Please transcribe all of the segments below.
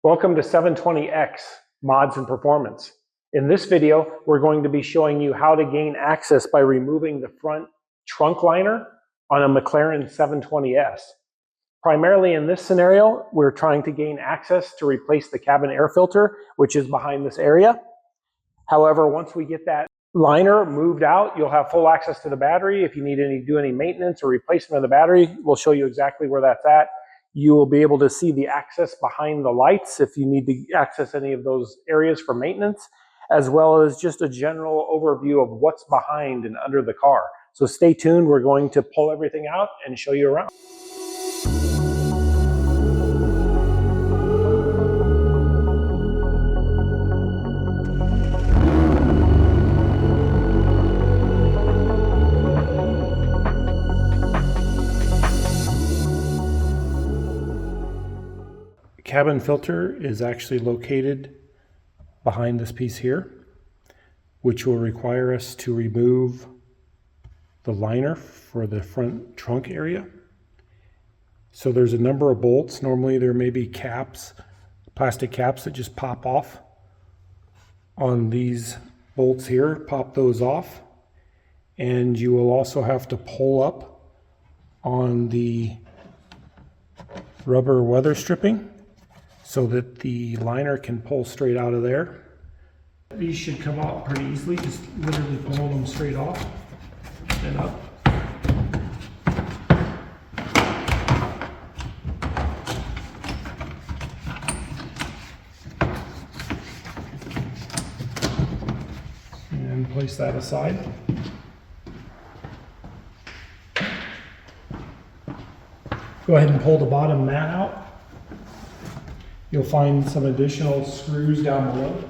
Welcome to 720X Mods and Performance. In this video, we're going to be showing you how to gain access by removing the front trunk liner on a McLaren 720S. Primarily in this scenario, we're trying to gain access to replace the cabin air filter, which is behind this area. However, once we get that liner moved out, you'll have full access to the battery. If you need to do any maintenance or replacement of the battery, we'll show you exactly where that's at. You will be able to see the access behind the lights if you need to access any of those areas for maintenance, as well as just a general overview of what's behind and under the car. So stay tuned. We're going to pull everything out and show you around. Cabin filter is actually located behind this piece here, which will require us to remove the liner for the front trunk area. So there's a number of bolts. Normally there may be caps, plastic caps that just pop off on these bolts here. Pop those off, and you will also have to pull up on the rubber weather stripping so that the liner can pull straight out of there. These should come out pretty easily, just literally pulling them straight off and up. And place that aside. Go ahead and pull the bottom mat out. You'll find some additional screws down below.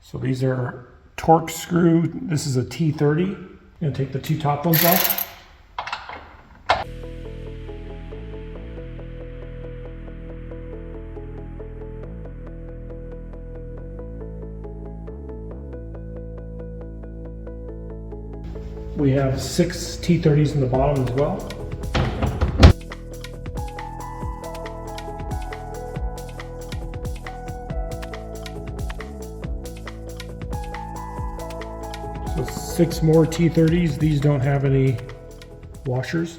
So these are Torx screw. This is a T30. I'm going to take the two top ones off. We have 6 T30s in the bottom as well. So 6 more T30s. These don't have any washers.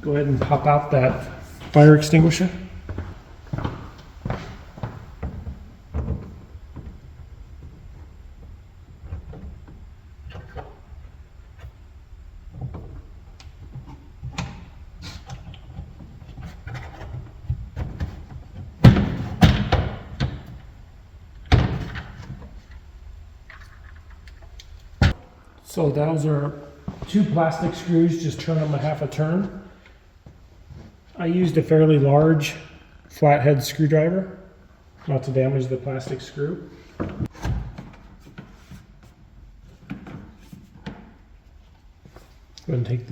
Go ahead and pop out that fire extinguisher. So those are 2 plastic screws, just turn them a half a turn. I used a fairly large flathead screwdriver, not to damage the plastic screw. Go ahead and take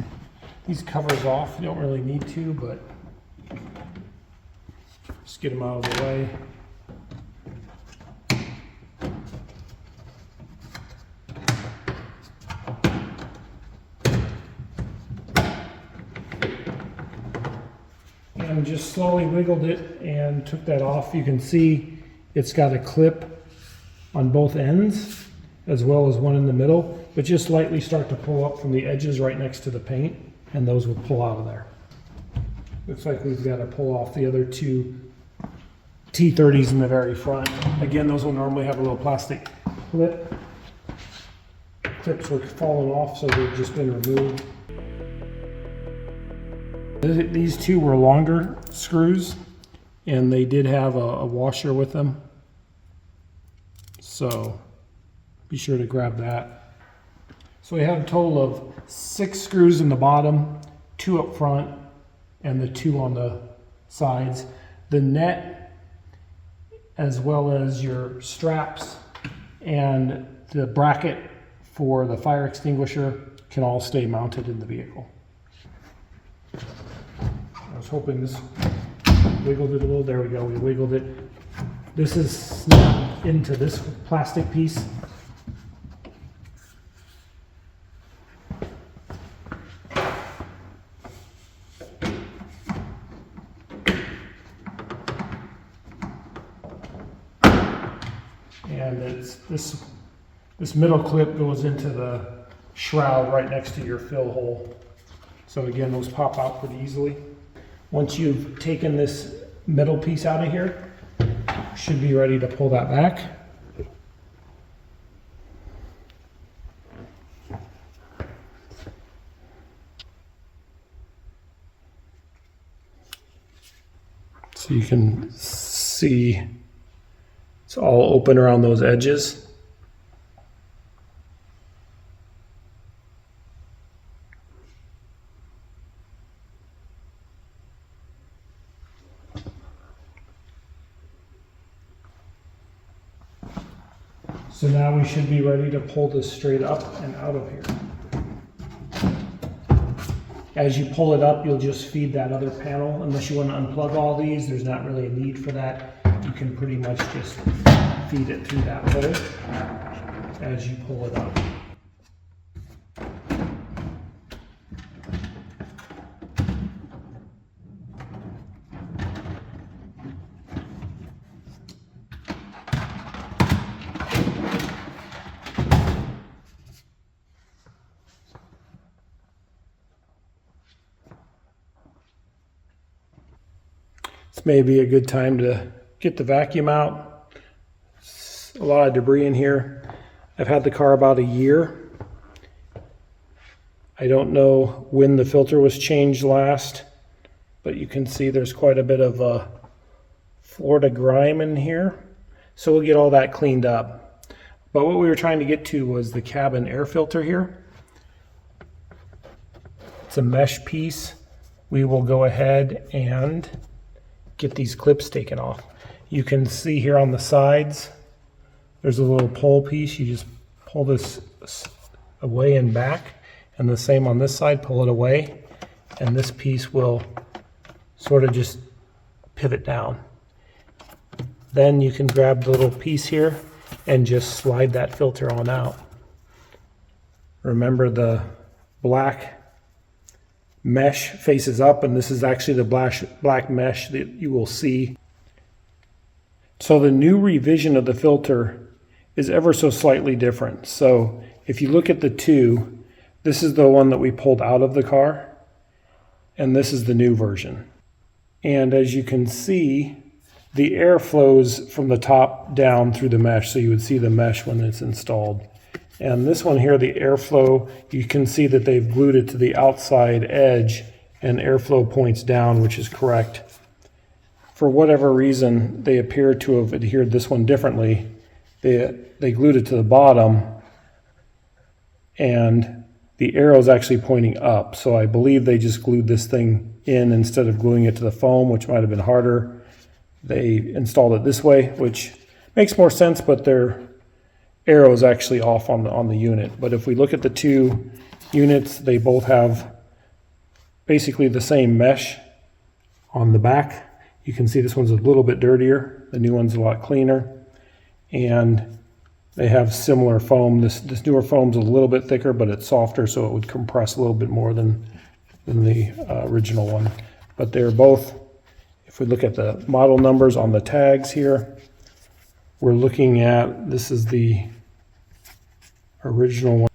these covers off. You don't really need to, but just get them out of the way. And just slowly wiggled it and took that off. You can see it's got a clip on both ends as well as one in the middle, but just lightly start to pull up from the edges right next to the paint, and those will pull out of there. Looks like we've got to pull off the other 2 T30s in the very front. Again, those will normally have a little plastic clip. Clips were falling off, so they've just been removed. These 2 were longer screws, and they did have a washer with them, so be sure to grab that. So we have a total of 6 screws in the bottom, 2 up front, and the 2 on the sides. The net, as well as your straps and the bracket for the fire extinguisher, can all stay mounted in the vehicle. I was hoping this wiggled it a little. There we go, we wiggled it. This is snapped into this plastic piece. and it's this middle clip goes into the shroud right next to your fill hole. So again, those pop out pretty easily. Once you've taken this middle piece out of here, you should be ready to pull that back. So you can see it's all open around those edges. So now we should be ready to pull this straight up and out of here. As you pull it up, you'll just feed that other panel. Unless you want to unplug all these, there's not really a need for that. You can pretty much just feed it through that hole as you pull it up. This may be a good time to get the vacuum out. There's a lot of debris in here. I've had the car about a year. I don't know when the filter was changed last, but you can see there's quite a bit of Florida grime in here. So we'll get all that cleaned up. But what we were trying to get to was the cabin air filter here. It's a mesh piece. We will go ahead and get these clips taken off. You can see here on the sides, there's a little pull piece. You just pull this away and back, and the same on this side, pull it away, and this piece will sort of just pivot down. Then you can grab the little piece here and just slide that filter on out. Remember, the black mesh faces up, and this is actually the black mesh that you will see. So the new revision of the filter is ever so slightly different. So if you look at the two, this is the one that we pulled out of the car, and this is the new version. And as you can see, the air flows from the top down through the mesh, so you would see the mesh when it's installed. And this one here, the airflow, you can see that they've glued it to the outside edge, and airflow points down, which is correct. For whatever reason, they appear to have adhered this one differently. They glued it to the bottom, and the arrow is actually pointing up. So I believe they just glued this thing in instead of gluing it to the foam, which might have been harder. They installed it this way, which makes more sense, but they're arrow is actually off on the unit. But if we look at the two units, they both have basically the same mesh on the back. You can see this one's a little bit dirtier. The new one's a lot cleaner. And they have similar foam. This newer foam's a little bit thicker, but it's softer, so it would compress a little bit more than the original one. But they're both, if we look at the model numbers on the tags here, we're looking at, this is the original one.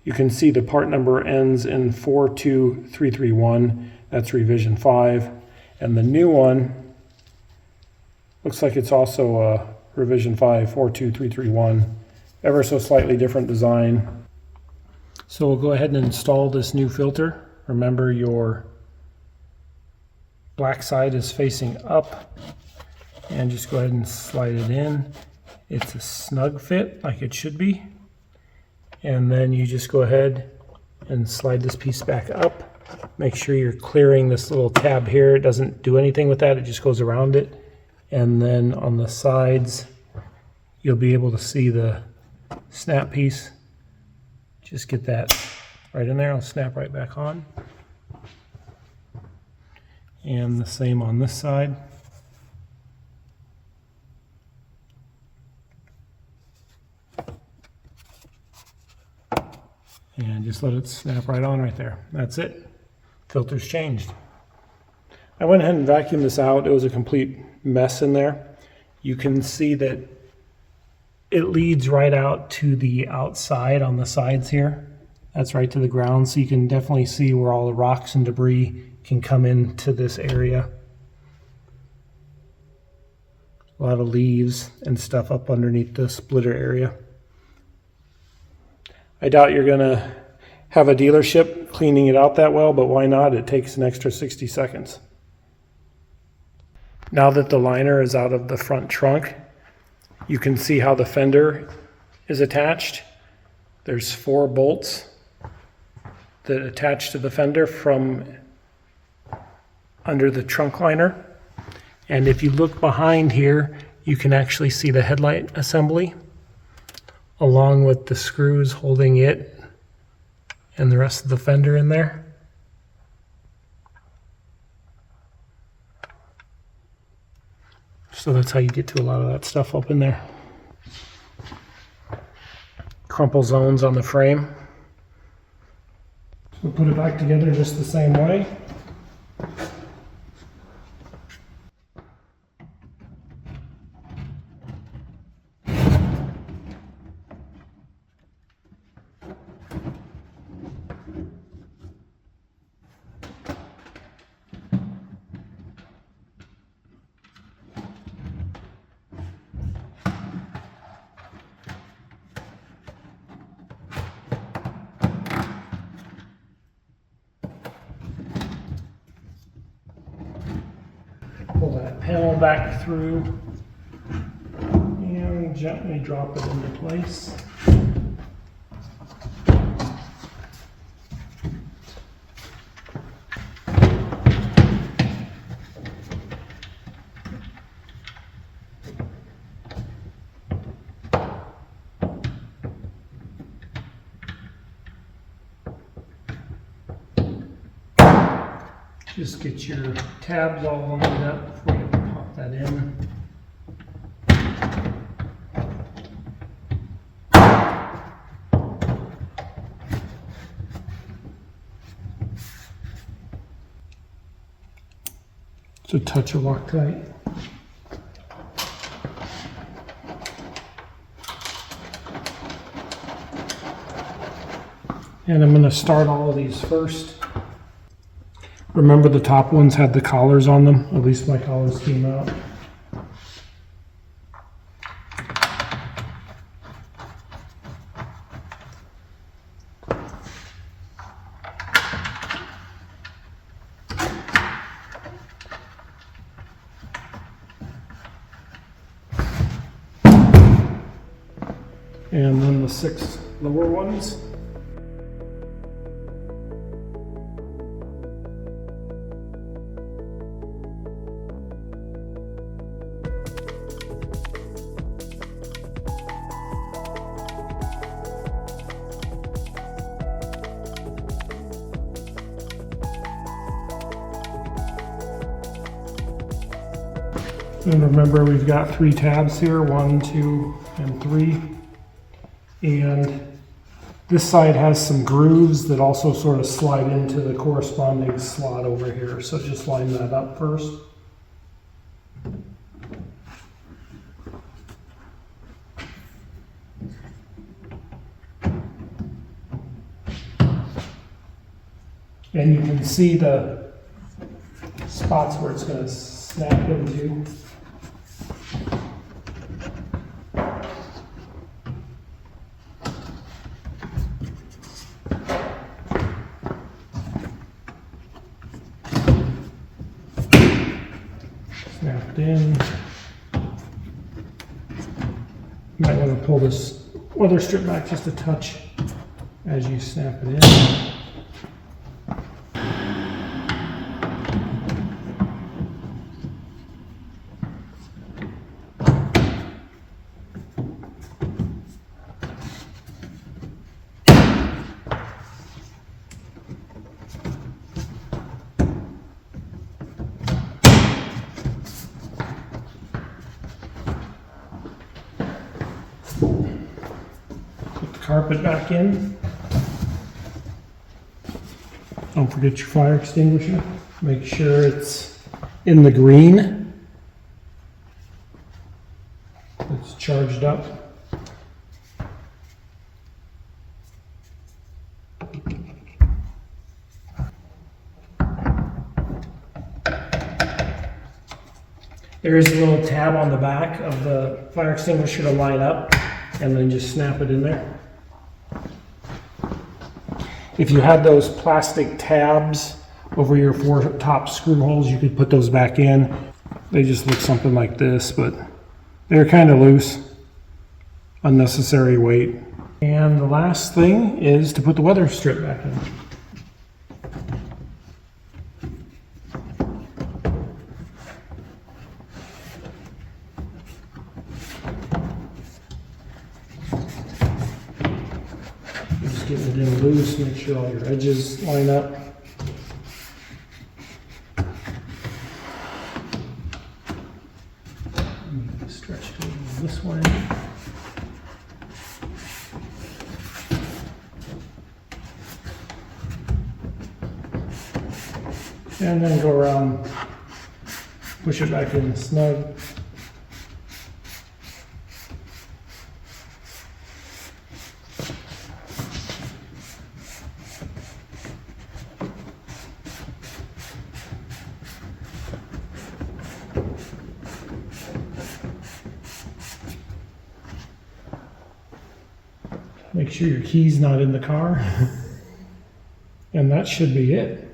You can see the part number ends in 42331. That's revision 5. And the new one looks like it's also a revision 5, 42331. Ever so slightly different design. So we'll go ahead and install this new filter. Remember, your black side is facing up, and just go ahead and slide it in. It's a snug fit like it should be. And then you just go ahead and slide this piece back up. Make sure you're clearing this little tab here. It doesn't do anything with that, it just goes around it. And then on the sides, you'll be able to see the snap piece. Just get that right in there. I'll snap right back on. And the same on this side. And just let it snap right on right there. That's it. Filter's changed. I went ahead and vacuumed this out. It was a complete mess in there. You can see that it leads right out to the outside on the sides here. That's right to the ground, so you can definitely see where all the rocks and debris can come into this area. A lot of leaves and stuff up underneath the splitter area. I doubt you're gonna have a dealership cleaning it out that well, but why not? It takes an extra 60 seconds. Now that the liner is out of the front trunk, you can see how the fender is attached. There's 4 bolts that attach to the fender from under the trunk liner. And if you look behind here, you can actually see the headlight assembly along with the screws holding it and the rest of the fender in there. So that's how you get to a lot of that stuff up in there. Crumple zones on the frame. We'll put it back together just the same way. Pull that panel back through and gently drop it into place. Just get your tabs all lined up before you pop that in. It's a touch of Loctite. And I'm going to start all of these first. Remember, the top ones had the collars on them. At least my collars came out. And then the 6 lower ones. And remember, we've got 3 tabs here, 1, 2, and 3. And this side has some grooves that also sort of slide into the corresponding slot over here. So just line that up first. And you can see the spots where it's going to snap into. Snapped in. Might want to pull this weather strip back just a touch as you snap it in. Carpet back in. Don't forget your fire extinguisher. Make sure it's in the green. It's charged up. There is a little tab on the back of the fire extinguisher to line up, and then just snap it in there. If you had those plastic tabs over your 4 top screw holes, you could put those back in. They just look something like this, but they're kind of loose, unnecessary weight. And the last thing is to put the weather strip back in. Just getting it in loose, make sure all your edges line up. Stretch it over this way. And then go around, push it back in snug. Make sure your key's not in the car. And that should be it.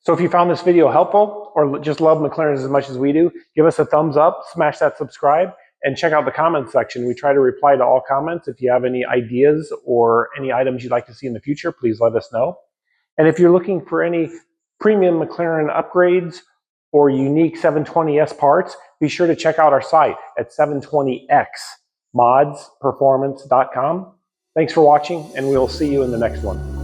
So if you found this video helpful or just love McLarens as much as we do, give us a thumbs up, smash that subscribe, and check out the comment section. We try to reply to all comments. If you have any ideas or any items you'd like to see in the future, please let us know. And if you're looking for any premium McLaren upgrades or unique 720S parts, be sure to check out our site at 720xmodsperformance.com. Thanks for watching, and we'll see you in the next one.